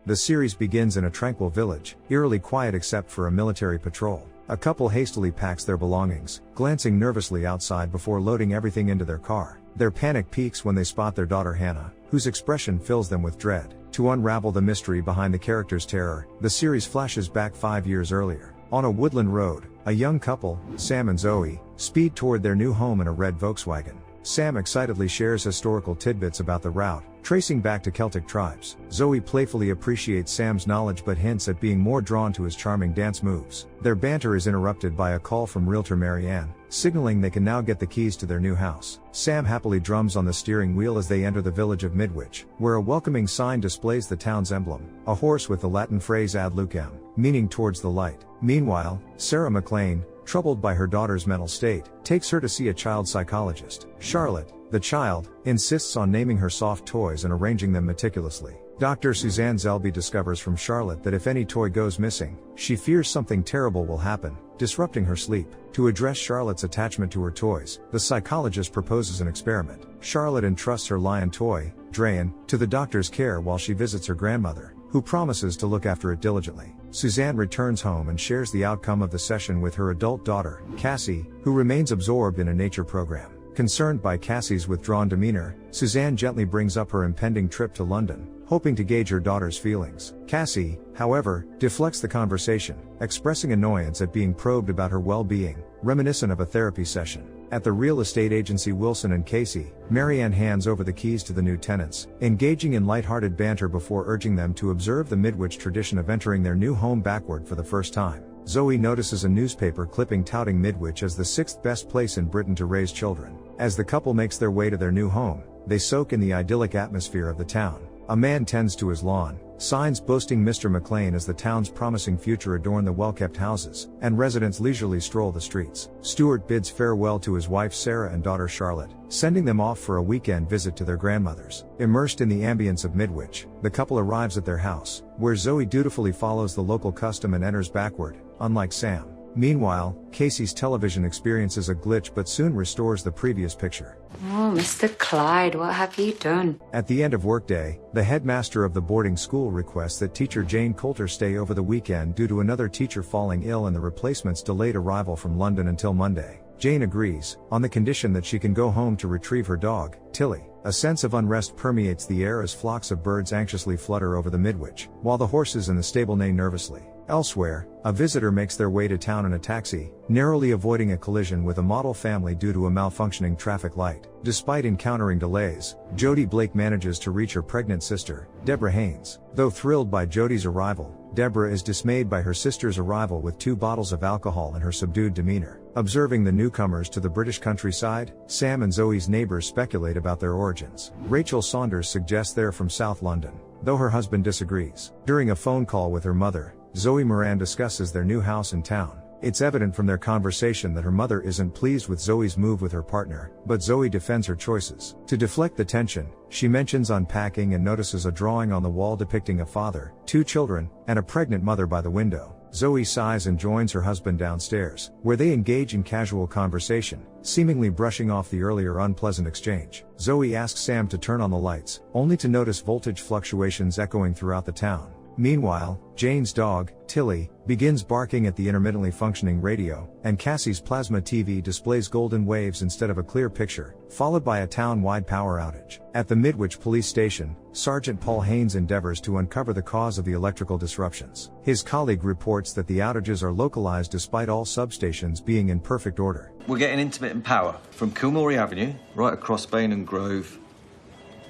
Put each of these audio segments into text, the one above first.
The series begins in a tranquil village, eerily quiet except for a military patrol. A couple hastily packs their belongings, glancing nervously outside before loading everything into their car. Their panic peaks when they spot their daughter Hannah, whose expression fills them with dread. To unravel the mystery behind the character's terror, the series flashes back 5 years earlier. On a woodland road, a young couple, Sam and Zoe, speed toward their new home in a red Volkswagen. Sam excitedly shares historical tidbits about the route, tracing back to Celtic tribes. Zoe playfully appreciates Sam's knowledge but hints at being more drawn to his charming dance moves. Their banter is interrupted by a call from realtor Marianne, signaling they can now get the keys to their new house. Sam happily drums on the steering wheel as they enter the village of Midwich, where a welcoming sign displays the town's emblem, a horse with the Latin phrase ad lucem, meaning towards the light. Meanwhile, Sarah McLean, troubled by her daughter's mental state, takes her to see a child psychologist. Charlotte, the child, insists on naming her soft toys and arranging them meticulously. Dr. Suzanne Zelby discovers from Charlotte that if any toy goes missing, she fears something terrible will happen, disrupting her sleep. To address Charlotte's attachment to her toys, the psychologist proposes an experiment. Charlotte entrusts her lion toy, Drayan, to the doctor's care while she visits her grandmother, who promises to look after it diligently. Suzanne returns home and shares the outcome of the session with her adult daughter, Cassie, who remains absorbed in a nature program. Concerned by Cassie's withdrawn demeanor, Suzanne gently brings up her impending trip to London, hoping to gauge her daughter's feelings. Cassie, however, deflects the conversation, expressing annoyance at being probed about her well-being, reminiscent of a therapy session. At the real estate agency Wilson and Casey, Marianne hands over the keys to the new tenants, engaging in light-hearted banter before urging them to observe the Midwich tradition of entering their new home backward for the first time. Zoe notices a newspaper clipping touting Midwich as the 6th best place in Britain to raise children. As the couple makes their way to their new home, they soak in the idyllic atmosphere of the town. A man tends to his lawn, signs boasting Mr. McLean as the town's promising future adorn the well-kept houses, and residents leisurely stroll the streets. Stuart bids farewell to his wife Sarah and daughter Charlotte, sending them off for a weekend visit to their grandmothers. Immersed in the ambience of Midwich, the couple arrives at their house, where Zoe dutifully follows the local custom and enters backward, unlike Sam. Meanwhile, Casey's television experiences a glitch but soon restores the previous picture. Oh, Mr. Clyde, what have you done? At the end of workday, the headmaster of the boarding school requests that teacher Jane Coulter stay over the weekend due to another teacher falling ill and the replacement's delayed arrival from London until Monday. Jane agrees, on the condition that she can go home to retrieve her dog, Tilly. A sense of unrest permeates the air as flocks of birds anxiously flutter over the Midwich, while the horses in the stable neigh nervously. Elsewhere, a visitor makes their way to town in a taxi, narrowly avoiding a collision with a model family due to a malfunctioning traffic light. Despite encountering delays, Jodie Blake manages to reach her pregnant sister, Deborah Haynes. Though thrilled by Jodie's arrival, Deborah is dismayed by her sister's arrival with 2 bottles of alcohol and her subdued demeanor. Observing the newcomers to the British countryside, Sam and Zoe's neighbors speculate about their origins. Rachel Saunders suggests they're from South London, though her husband disagrees. During a phone call with her mother, Zoe Moran discusses their new house in town. It's evident from their conversation that her mother isn't pleased with Zoe's move with her partner, but Zoe defends her choices. To deflect the tension, she mentions unpacking and notices a drawing on the wall depicting a father, 2 children, and a pregnant mother by the window. Zoe sighs and joins her husband downstairs, where they engage in casual conversation, seemingly brushing off the earlier unpleasant exchange. Zoe asks Sam to turn on the lights, only to notice voltage fluctuations echoing throughout the town. Meanwhile, Jane's dog, Tilly, begins barking at the intermittently functioning radio, and Cassie's plasma TV displays golden waves instead of a clear picture, followed by a town-wide power outage. At the Midwich police station, Sergeant Paul Haynes endeavors to uncover the cause of the electrical disruptions. His colleague reports that the outages are localized despite all substations being in perfect order. We're getting intermittent power from Kilmorey Avenue, right across Bain and Grove,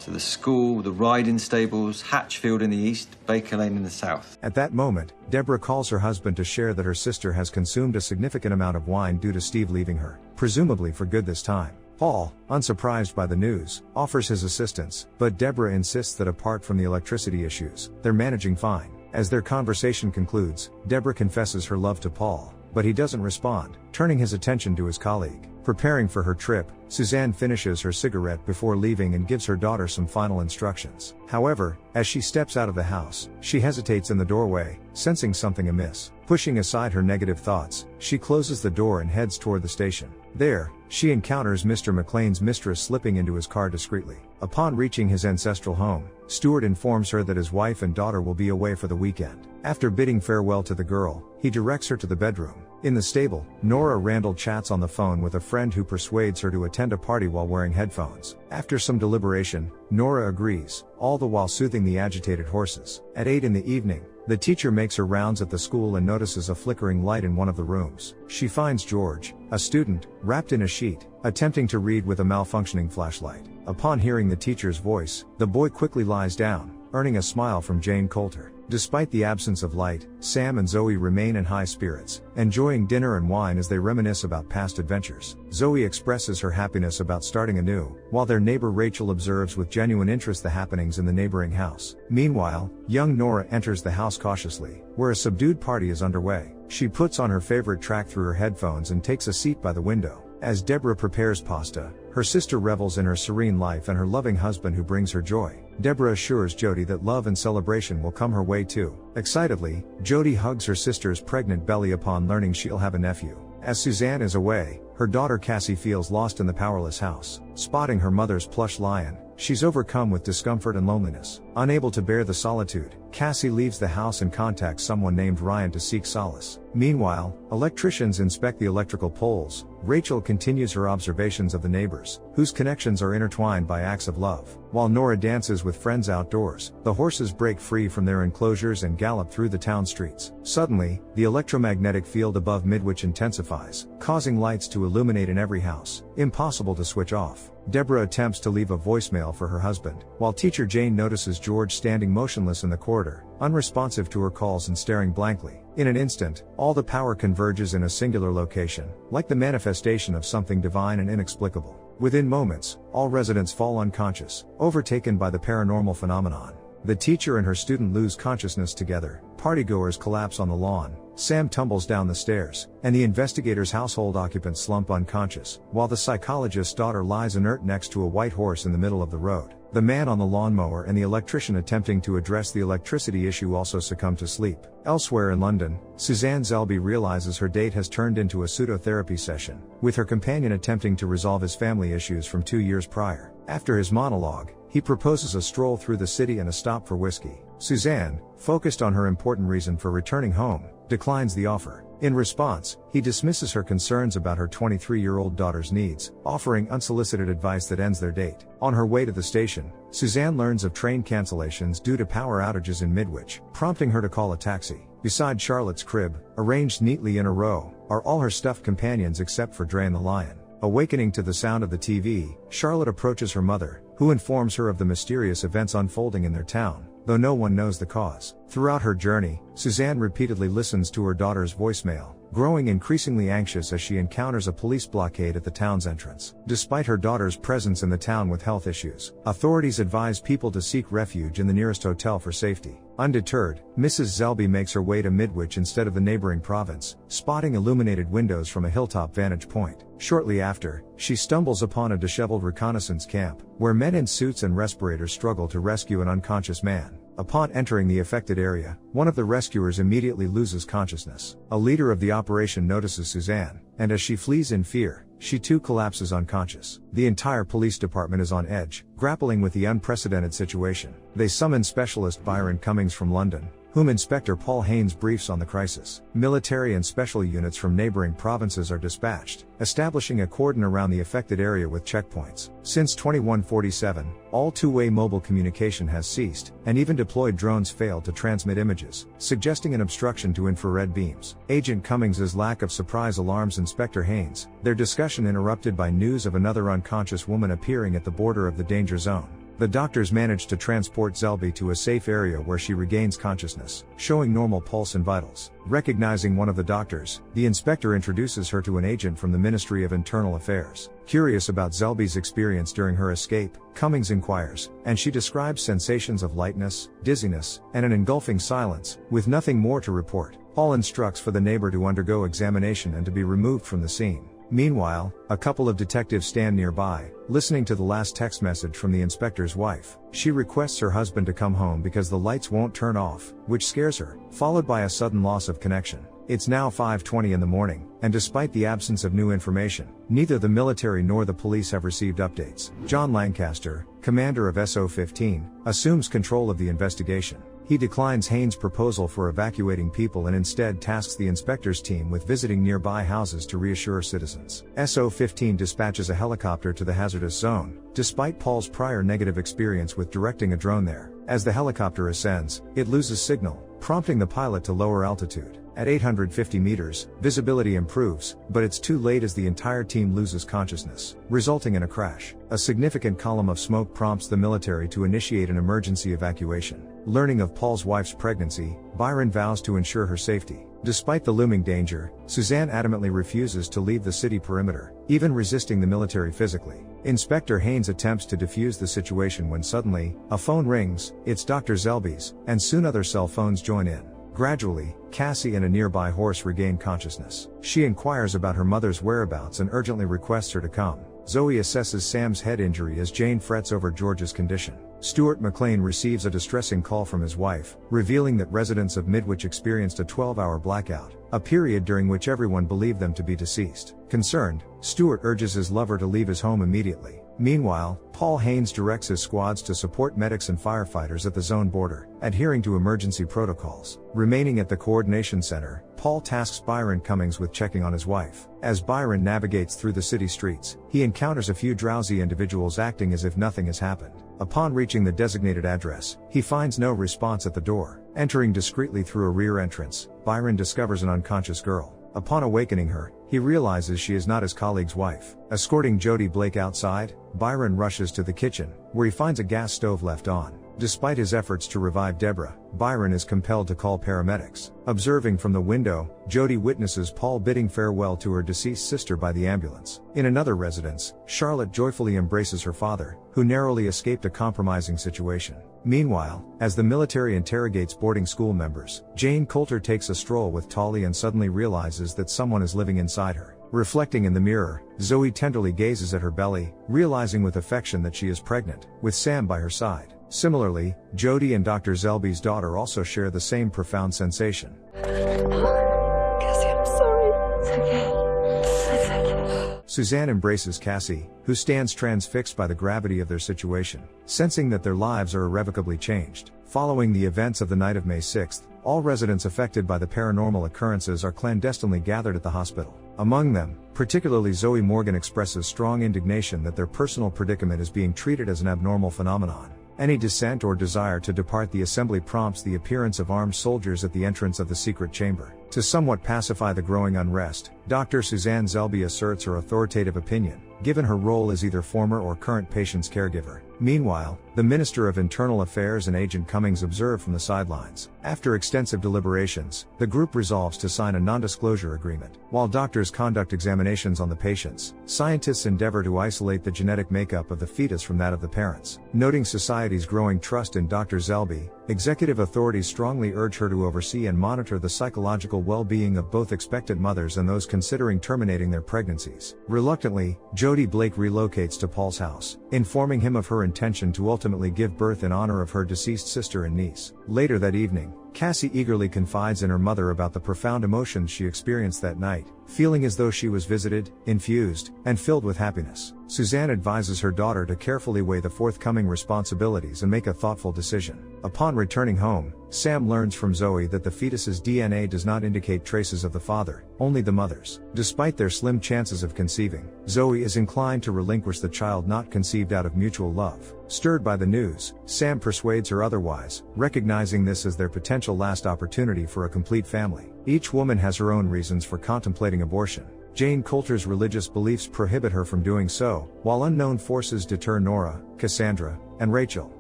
to the school, the riding stables, Hatchfield in the east, Baker Lane in the south. At that moment, Deborah calls her husband to share that her sister has consumed a significant amount of wine due to Steve leaving her, presumably for good this time. Paul, unsurprised by the news, offers his assistance, but Deborah insists that apart from the electricity issues, they're managing fine. As their conversation concludes, Deborah confesses her love to Paul, but he doesn't respond, turning his attention to his colleague. Preparing for her trip, Suzanne finishes her cigarette before leaving and gives her daughter some final instructions. However, as she steps out of the house, she hesitates in the doorway, sensing something amiss. Pushing aside her negative thoughts, she closes the door and heads toward the station. There, she encounters Mr. McLean's mistress slipping into his car discreetly. Upon reaching his ancestral home, Stuart informs her that his wife and daughter will be away for the weekend. After bidding farewell to the girl, he directs her to the bedroom. In the stable, Nora Randall chats on the phone with a friend who persuades her to attend a party while wearing headphones. After some deliberation, Nora agrees, all the while soothing the agitated horses. At 8 in the evening, the teacher makes her rounds at the school and notices a flickering light in one of the rooms. She finds George, a student, wrapped in a sheet, attempting to read with a malfunctioning flashlight. Upon hearing the teacher's voice, the boy quickly lies down, earning a smile from Jane Coulter. Despite the absence of light, Sam and Zoe remain in high spirits, enjoying dinner and wine as they reminisce about past adventures. Zoe expresses her happiness about starting anew, while their neighbor Rachel observes with genuine interest the happenings in the neighboring house. Meanwhile, young Nora enters the house cautiously, where a subdued party is underway. She puts on her favorite track through her headphones and takes a seat by the window. As Deborah prepares pasta, her sister revels in her serene life and her loving husband who brings her joy. Deborah assures Jody that love and celebration will come her way too. Excitedly, Jody hugs her sister's pregnant belly upon learning she'll have a nephew. As Suzanne is away, her daughter Cassie feels lost in the powerless house. Spotting her mother's plush lion, she's overcome with discomfort and loneliness. Unable to bear the solitude, Cassie leaves the house and contacts someone named Ryan to seek solace. Meanwhile, electricians inspect the electrical poles. Rachel continues her observations of the neighbors, whose connections are intertwined by acts of love. While Nora dances with friends outdoors, the horses break free from their enclosures and gallop through the town streets. Suddenly, the electromagnetic field above Midwich intensifies, causing lights to illuminate in every house. Impossible to switch off. Deborah attempts to leave a voicemail for her husband, while teacher Jane notices George standing motionless in the corridor, unresponsive to her calls and staring blankly. In an instant, all the power converges in a singular location, like the manifestation of something divine and inexplicable. Within moments, all residents fall unconscious, overtaken by the paranormal phenomenon. The teacher and her student lose consciousness together, partygoers collapse on the lawn, Sam tumbles down the stairs, and the investigator's household occupants slump unconscious, while the psychologist's daughter lies inert next to a white horse in the middle of the road. The man on the lawnmower and the electrician attempting to address the electricity issue also succumb to sleep. Elsewhere in London, Suzanne Zelby realizes her date has turned into a pseudotherapy session, with her companion attempting to resolve his family issues from 2 years prior. After his monologue, he proposes a stroll through the city and a stop for whiskey. Suzanne, focused on her important reason for returning home, declines the offer. In response, he dismisses her concerns about her 23-year-old daughter's needs, offering unsolicited advice that ends their date. On her way to the station, Suzanne learns of train cancellations due to power outages in Midwich, prompting her to call a taxi. Beside Charlotte's crib, arranged neatly in a row, are all her stuffed companions except for Dre and the lion. Awakening to the sound of the TV, Charlotte approaches her mother, who informs her of the mysterious events unfolding in their town, though no one knows the cause. Throughout her journey, Suzanne repeatedly listens to her daughter's voicemail, growing increasingly anxious as she encounters a police blockade at the town's entrance. Despite her daughter's presence in the town with health issues, authorities advise people to seek refuge in the nearest hotel for safety. Undeterred, Mrs. Zelby makes her way to Midwich instead of the neighboring province, spotting illuminated windows from a hilltop vantage point. Shortly after, she stumbles upon a disheveled reconnaissance camp, where men in suits and respirators struggle to rescue an unconscious man. Upon entering the affected area, one of the rescuers immediately loses consciousness. A leader of the operation notices Suzanne, and as she flees in fear, she too collapses unconscious. The entire police department is on edge, grappling with the unprecedented situation. They summon specialist Byron Cummings from London, whom Inspector Paul Haynes briefs on the crisis. Military and special units from neighboring provinces are dispatched, establishing a cordon around the affected area with checkpoints. Since 2147, all two-way mobile communication has ceased, and even deployed drones failed to transmit images, suggesting an obstruction to infrared beams. Agent Cummings's lack of surprise alarms Inspector Haynes, their discussion interrupted by news of another unconscious woman appearing at the border of the danger zone. The doctors manage to transport Zelby to a safe area where she regains consciousness, showing normal pulse and vitals. Recognizing one of the doctors, the inspector introduces her to an agent from the Ministry of Internal Affairs. Curious about Zelby's experience during her escape, Cummings inquires, and she describes sensations of lightness, dizziness, and an engulfing silence, with nothing more to report. Paul instructs for the neighbor to undergo examination and to be removed from the scene. Meanwhile, a couple of detectives stand nearby, listening to the last text message from the inspector's wife. She requests her husband to come home because the lights won't turn off, which scares her, followed by a sudden loss of connection. It's now 5:20 in the morning, and despite the absence of new information, neither the military nor the police have received updates. John Lancaster, commander of SO-15, assumes control of the investigation. He declines Haynes' proposal for evacuating people and instead tasks the inspectors team with visiting nearby houses to reassure citizens. SO-15 dispatches a helicopter to the hazardous zone, despite Paul's prior negative experience with directing a drone there. As the helicopter ascends, it loses signal, prompting the pilot to lower altitude. At 850 meters, visibility improves, but it's too late as the entire team loses consciousness, resulting in a crash. A significant column of smoke prompts the military to initiate an emergency evacuation. Learning of Paul's wife's pregnancy, Byron vows to ensure her safety. Despite the looming danger, Suzanne adamantly refuses to leave the city perimeter, even resisting the military physically. Inspector Haynes attempts to defuse the situation when suddenly, a phone rings. It's Dr. Zelby's, and soon other cell phones join in. Gradually, Cassie and a nearby horse regain consciousness. She inquires about her mother's whereabouts and urgently requests her to come. Zoe assesses Sam's head injury as Jane frets over George's condition. Stuart McLean receives a distressing call from his wife, revealing that residents of Midwich experienced a 12-hour blackout, a period during which everyone believed them to be deceased. Concerned, Stuart urges his lover to leave his home immediately. Meanwhile, Paul Haynes directs his squads to support medics and firefighters at the zone border, adhering to emergency protocols. Remaining at the coordination center, Paul tasks Byron Cummings with checking on his wife. As Byron navigates through the city streets, he encounters a few drowsy individuals acting as if nothing has happened. Upon reaching the designated address, he finds no response at the door. Entering discreetly through a rear entrance, Byron discovers an unconscious girl. Upon awakening her, he realizes she is not his colleague's wife. Escorting Jody Blake outside, Byron rushes to the kitchen, where he finds a gas stove left on. Despite his efforts to revive Deborah, Byron is compelled to call paramedics. Observing from the window, Jody witnesses Paul bidding farewell to her deceased sister by the ambulance. In another residence, Charlotte joyfully embraces her father, who narrowly escaped a compromising situation. Meanwhile, as the military interrogates boarding school members, Jane Coulter takes a stroll with Tolly and suddenly realizes that someone is living inside her. Reflecting in the mirror, Zoe tenderly gazes at her belly, realizing with affection that she is pregnant, with Sam by her side. Similarly, Jody and Dr. Zelby's daughter also share the same profound sensation. Cassie, I'm sorry. It's okay. It's okay. Suzanne embraces Cassie, who stands transfixed by the gravity of their situation, sensing that their lives are irrevocably changed. Following the events of the night of May 6th, all residents affected by the paranormal occurrences are clandestinely gathered at the hospital. Among them, particularly Zoe Morgan expresses strong indignation that their personal predicament is being treated as an abnormal phenomenon. Any dissent or desire to depart the assembly prompts the appearance of armed soldiers at the entrance of the secret chamber. To somewhat pacify the growing unrest, Dr. Suzanne Zelby asserts her authoritative opinion, given her role as either former or current patient's caregiver. Meanwhile, the Minister of Internal Affairs and Agent Cummings observe from the sidelines. After extensive deliberations, the group resolves to sign a non-disclosure agreement. While doctors conduct examinations on the patients, scientists endeavor to isolate the genetic makeup of the fetus from that of the parents. Noting society's growing trust in Dr. Zelby, executive authorities strongly urge her to oversee and monitor the psychological well-being of both expectant mothers and those considering terminating their pregnancies. Reluctantly, Jody Blake relocates to Paul's house, informing him of her intention to ultimately give birth in honor of her deceased sister and niece. Later that evening, Cassie eagerly confides in her mother about the profound emotions she experienced that night, feeling as though she was visited, infused, and filled with happiness. Suzanne advises her daughter to carefully weigh the forthcoming responsibilities and make a thoughtful decision. Upon returning home, Sam learns from Zoe that the fetus's DNA does not indicate traces of the father, only the mother's. Despite their slim chances of conceiving, Zoe is inclined to relinquish the child not conceived out of mutual love. Stirred by the news, Sam persuades her otherwise, recognizing this as their potential last opportunity for a complete family. Each woman has her own reasons for contemplating abortion. Jane Coulter's religious beliefs prohibit her from doing so, while unknown forces deter Nora, Cassandra, and Rachel.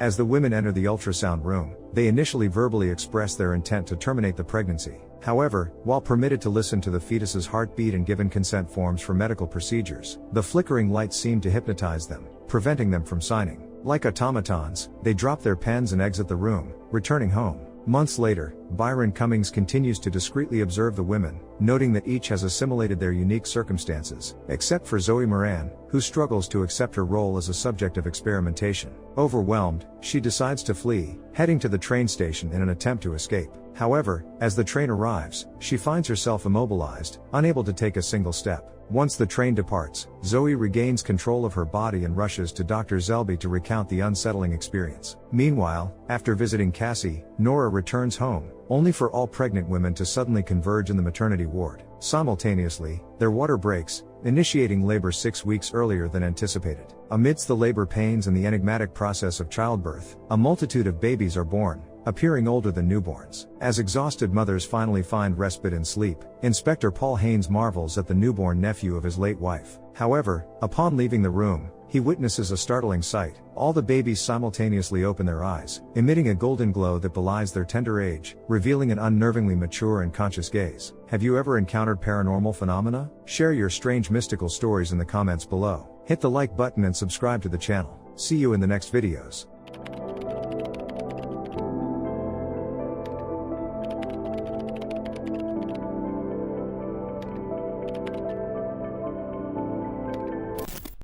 As the women enter the ultrasound room, they initially verbally express their intent to terminate the pregnancy. However, while permitted to listen to the fetus's heartbeat and given consent forms for medical procedures, the flickering lights seem to hypnotize them, preventing them from signing. Like automatons, they drop their pens and exit the room, returning home. Months later, Byron Cummings continues to discreetly observe the women, noting that each has assimilated their unique circumstances, except for Zoe Moran, who struggles to accept her role as a subject of experimentation. Overwhelmed, she decides to flee, heading to the train station in an attempt to escape. However, as the train arrives, she finds herself immobilized, unable to take a single step. Once the train departs, Zoe regains control of her body and rushes to Dr. Zelby to recount the unsettling experience. Meanwhile, after visiting Cassie, Nora returns home, only for all pregnant women to suddenly converge in the maternity ward. Simultaneously, their water breaks, initiating labor 6 weeks earlier than anticipated. Amidst the labor pains and the enigmatic process of childbirth, a multitude of babies are born, appearing older than newborns. As exhausted mothers finally find respite in sleep, Inspector Paul Haynes marvels at the newborn nephew of his late wife. However, upon leaving the room, he witnesses a startling sight. All the babies simultaneously open their eyes, emitting a golden glow that belies their tender age, revealing an unnervingly mature and conscious gaze. Have you ever encountered paranormal phenomena? Share your strange mystical stories in the comments below. Hit the like button and subscribe to the channel. See you in the next videos.